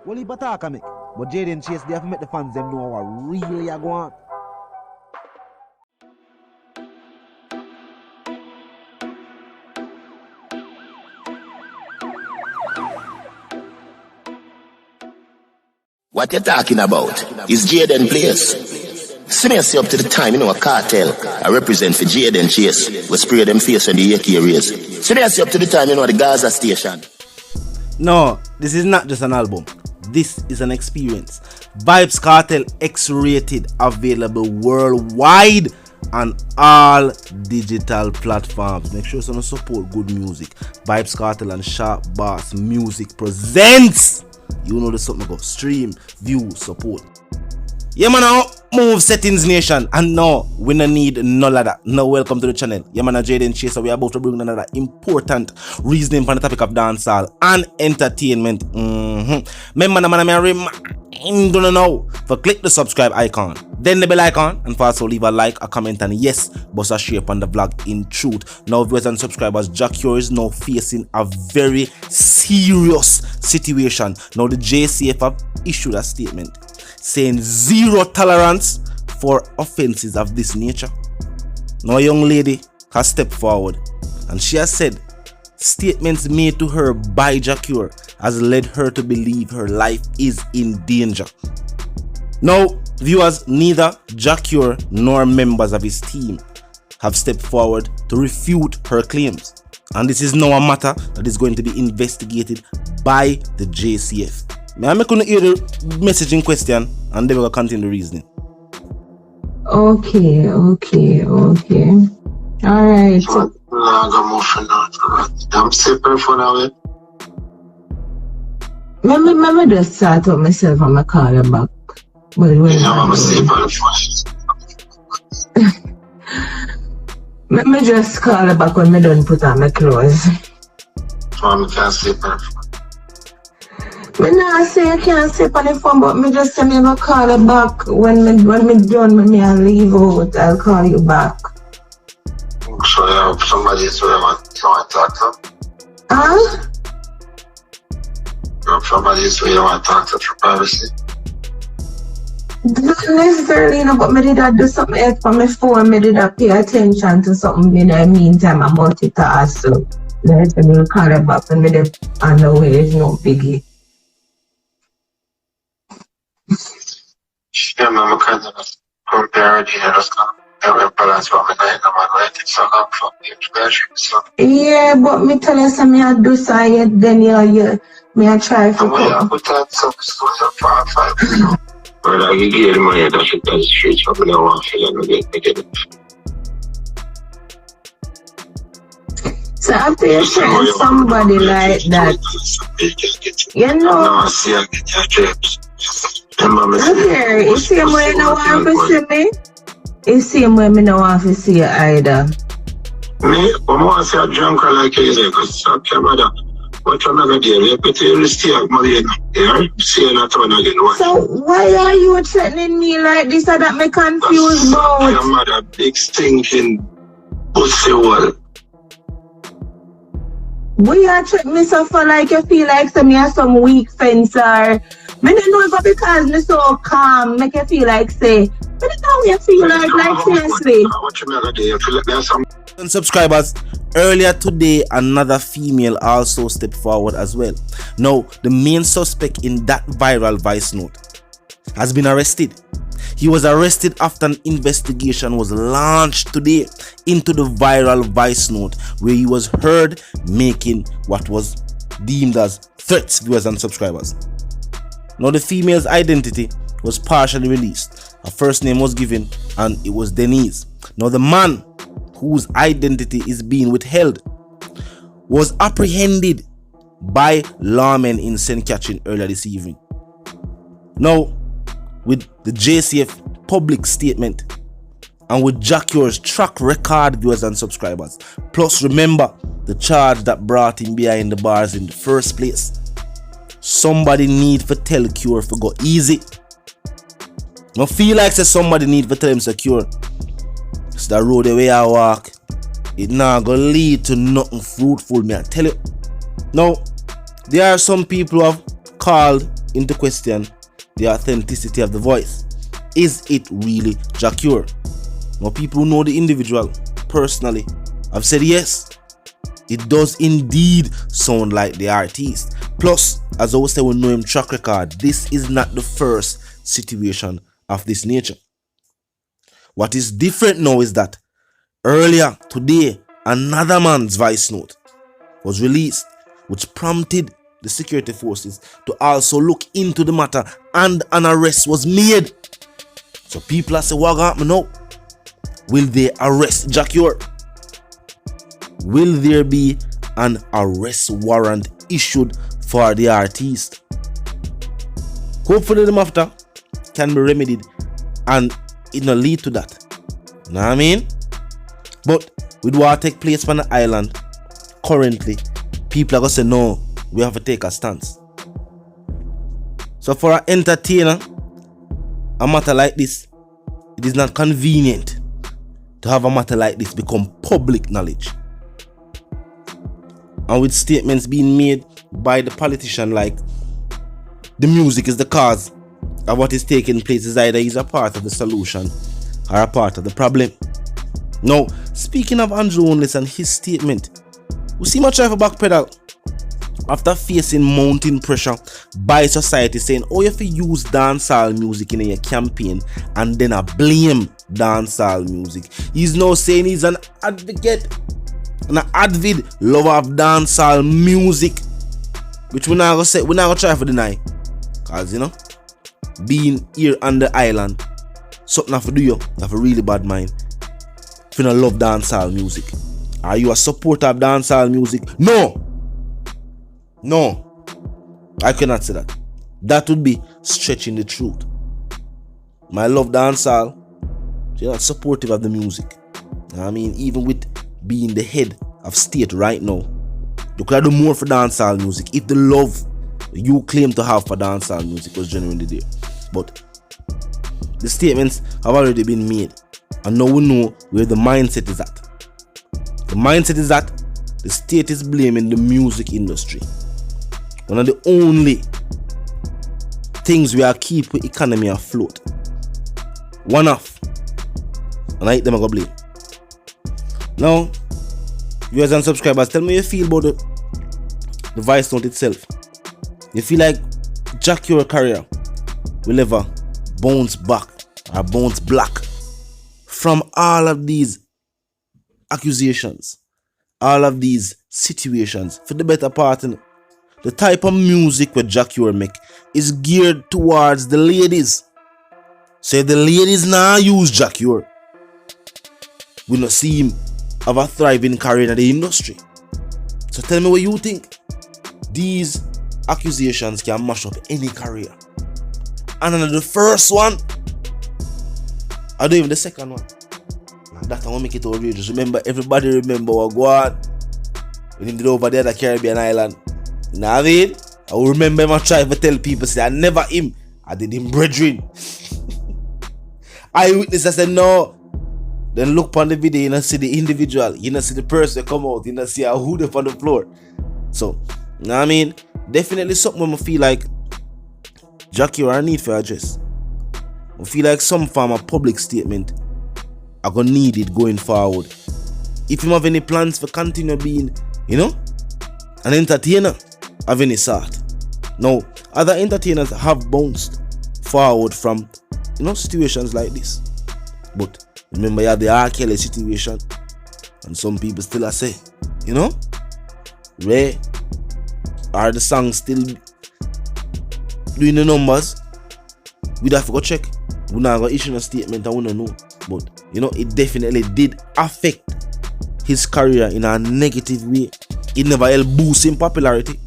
Well, he attack me. But Jayden Chase, they have to make the fans them know what really are going on. What you talking about is Jayden place. See me up to the time, a cartel. I represent for Jayden Chase. We spray them face on the AK rays. See me up to the time, the Gaza station. No, this is not just an album. This is an experience. Vybz Kartel X-rated, available worldwide on all digital platforms. Make sure you support good music. Vybz Kartel and Sharp Bass Music presents. You know the something go stream, view, support. Yeah man, now move settings nation, and no, we no need none of that. No, welcome to the channel. Yeah man, Jayden Chase, so we are about to bring another important reasoning for the topic of dancehall and entertainment. Remember, man, I remind you now for click the subscribe icon, then the bell icon, and for also leave a like, a comment, and yes, bust a share on the vlog. In truth, now viewers and subscribers, Jacure is now facing a very serious situation. Now the JCF have issued a statement saying zero tolerance for offenses of this nature. Now a young lady has stepped forward and she has said statements made to her by Jacure has led her to believe her life is in danger. Now viewers, neither Jacure nor members of his team have stepped forward to refute her claims, and this is now a matter that is going to be investigated by the JCF. I'm going to hear the message in question and then we'll continue the reasoning. Okay. Alright. I'm super for now. Let me just start up myself and my call back. I'm super Let me just call her back when I don't put on my clothes. I can't sleep. I not say I can't sleep on the phone, but me just say me gonna call her back when me done with me and leave out. I'll call you back. So you have somebody who you want to talk to? Huh? You have somebody who you want to talk to for privacy? Not necessarily, but me did I do something else on my phone. Me did I pay attention to something in the meantime. I multitask, so let me call her back when me dey on the way. It's no biggie. Yeah, man, I kind of compare the others. Every balance for me, yeah, but me tell you something I do so yet, then you me I try to come. Put out some stuff for 5. But I give you the money that you can street for me. I want to feel like I get it. So after you saying somebody like that, you know. Okay, you see me when I want to see me? You see me when I want to see you either? Me? I want to see a drunk like you because I'm camera. What I'm going to do, you put your stay up, Maria. See you not on again. So why are you threatening me like this so that me confused about? I'm at a big stinking pussy wall. Why you threatening me so for like you feel like me are some weak fencer? Me don't know if because me so calm, make you feel like say, me don't know you feel like seriously. What you going to do? You feel like there's some... And subscribers, earlier today another female also stepped forward as well. Now the main suspect in that viral voice note has been arrested. He was arrested after an investigation was launched today into the viral voice note where he was heard making what was deemed as threats, viewers and subscribers. Now the female's identity was partially released. Her first name was given and it was Denise. Now the man whose identity is being withheld was apprehended by lawmen in St. Catherine earlier this evening. Now, with the JCF public statement and with Jacure's track record, viewers and subscribers, plus remember the charge that brought him behind the bars in the first place, somebody need to tell Cure to go easy. I feel like somebody need to tell him secure. It's the road the way I walk. It not gonna lead to nothing fruitful, me I tell you. Now, there are some people who have called into question the authenticity of the voice. Is it really Jacure? Now, people who know the individual personally have said yes, it does indeed sound like the artist. Plus, as I was saying, we know him track record, this is not the first situation of this nature. What is different now is that earlier today, another man's voice note was released, which prompted the security forces to also look into the matter, and an arrest was made. So people are saying, what happened now? Will they arrest Jacure? Will there be an arrest warrant issued for the artist? Hopefully the matter can be remedied and it not lead to that. You know what I mean? But with what take place on the island currently, people are going to say, no, we have to take a stance. So for an entertainer, a matter like this, it is not convenient to have a matter like this become public knowledge. And with statements being made by the politician like the music is the cause of what is taking place, is either he's a part of the solution or a part of the problem. Now, speaking of Andrew Onlis and his statement, we see much of a backpedal after facing mounting pressure by society saying, oh, you have to use dancehall music in your campaign, and then I blame dancehall music. He's now saying he's an advocate and an avid lover of dancehall music, which we're not gonna try to deny, cause you know, being here on the island, something have to do you have a really bad mind if you don't love dancehall music. Are you a supporter of dancehall music? No, I cannot say that. That would be stretching the truth. I love dancehall. You're not supportive of the music. I mean, even with being the head of state right now, you could do more for dancehall music if the love you claim to have for dancehall music was genuinely there. But the statements have already been made, and now we know where the mindset is at. The mindset is that the state is blaming the music industry. One of the only things we are keeping the economy afloat. One off. And I hate them I go blame. Now, viewers and subscribers, tell me how you feel about the Voicenote itself. You feel like Jacure career will ever bounce back or bounce black from all of these accusations, all of these situations? For the better part, the type of music where Jacure make is geared towards the ladies. So if the ladies now use Jacure, we not see him have a thriving career in the industry. So tell me what you think. These accusations can mash up any career. And then the first one, I don't even the second one. That I want to make it outrageous. Remember, everybody remember what go on when he did over the other Caribbean island. You know what I mean? I will remember him trying to tell people, say, I never him, I did him brethren. Eyewitness, I said, no. Then look upon the video, you don't see the individual, you don't see the person come out, you don't see a hood up on the floor. So, you know what I mean? Definitely something when I feel like Jacure I need for address. I feel like some form of public statement I gonna need it going forward. If you have any plans for continue being, you know, an entertainer of any sort. Now, other entertainers have bounced forward from, you know, situations like this. But remember, you have the R. Kelly situation, and some people still are say, you know, where are the songs still doing the numbers? We'd have to go check. We're not gonna issue a statement, I wanna know. But you know, it definitely did affect his career in a negative way. It never helped boost in popularity.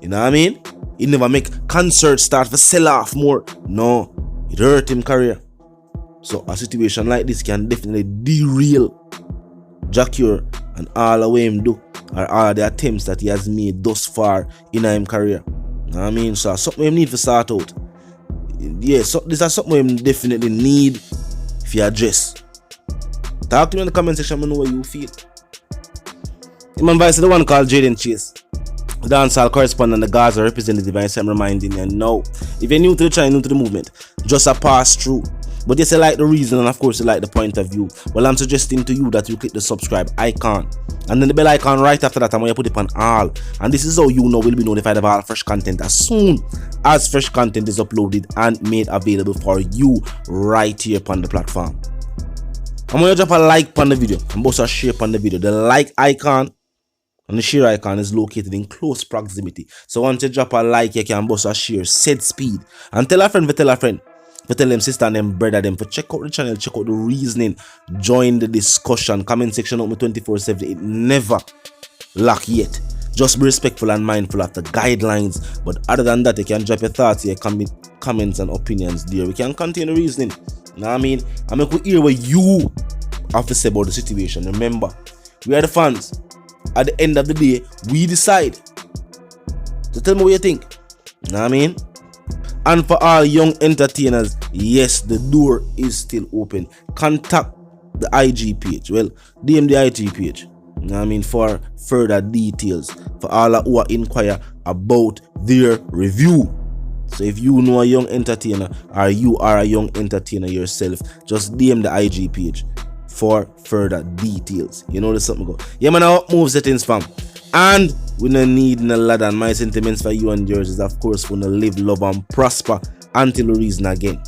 You know what I mean? It never make concerts start to sell off more. No, it hurt him career. So a situation like this can definitely derail Jacure and all the way him do, or all the attempts that he has made thus far in his career. You know what I mean? So something we need to sort out. Yeah, so this is something we definitely need if you address. Talk to me in the comment section, I know what you feel. My advice is the one called Jayden Chase. dancehall correspondent, the Gaza representative, and I'm reminding you now, if you're new to the channel, new to the movement, just a pass through. But yes, you like the reason, and of course you like the point of view. Well, I'm suggesting to you that you click the subscribe icon, and then the bell icon right after that, and when you put it on all. And this is how you know will be notified of all fresh content as soon as fresh content is uploaded and made available for you right here upon the platform. I'm gonna drop a like on the video and also a share on the video. The like icon and the share icon is located in close proximity. So once you drop a like, you can also share, set speed, and tell a friend, tell them sister and them brother them for check out the channel, check out the reasoning, join the discussion, comment section open 24/7. It never lack yet. Just be respectful and mindful of the guidelines. But other than that, you can drop your thoughts here, comments and opinions there. We can continue the reasoning. You know what I mean? I'm going to hear what you have to say about the situation. Remember, we are the fans. At the end of the day, we decide. So tell me what you think. You know what I mean? And for all young entertainers, yes, the door is still open. Contact the IG page. Well, DM the IG page. You know what I mean? For further details. For all who are inquire about their review. So if you know a young entertainer or you are a young entertainer yourself, just DM the IG page for further details. You know there's something go. Yeah, man, now move settings, fam. And we don't need no ladder. And my sentiments for you and yours is, of course, gonna live, love, and prosper until we reason again.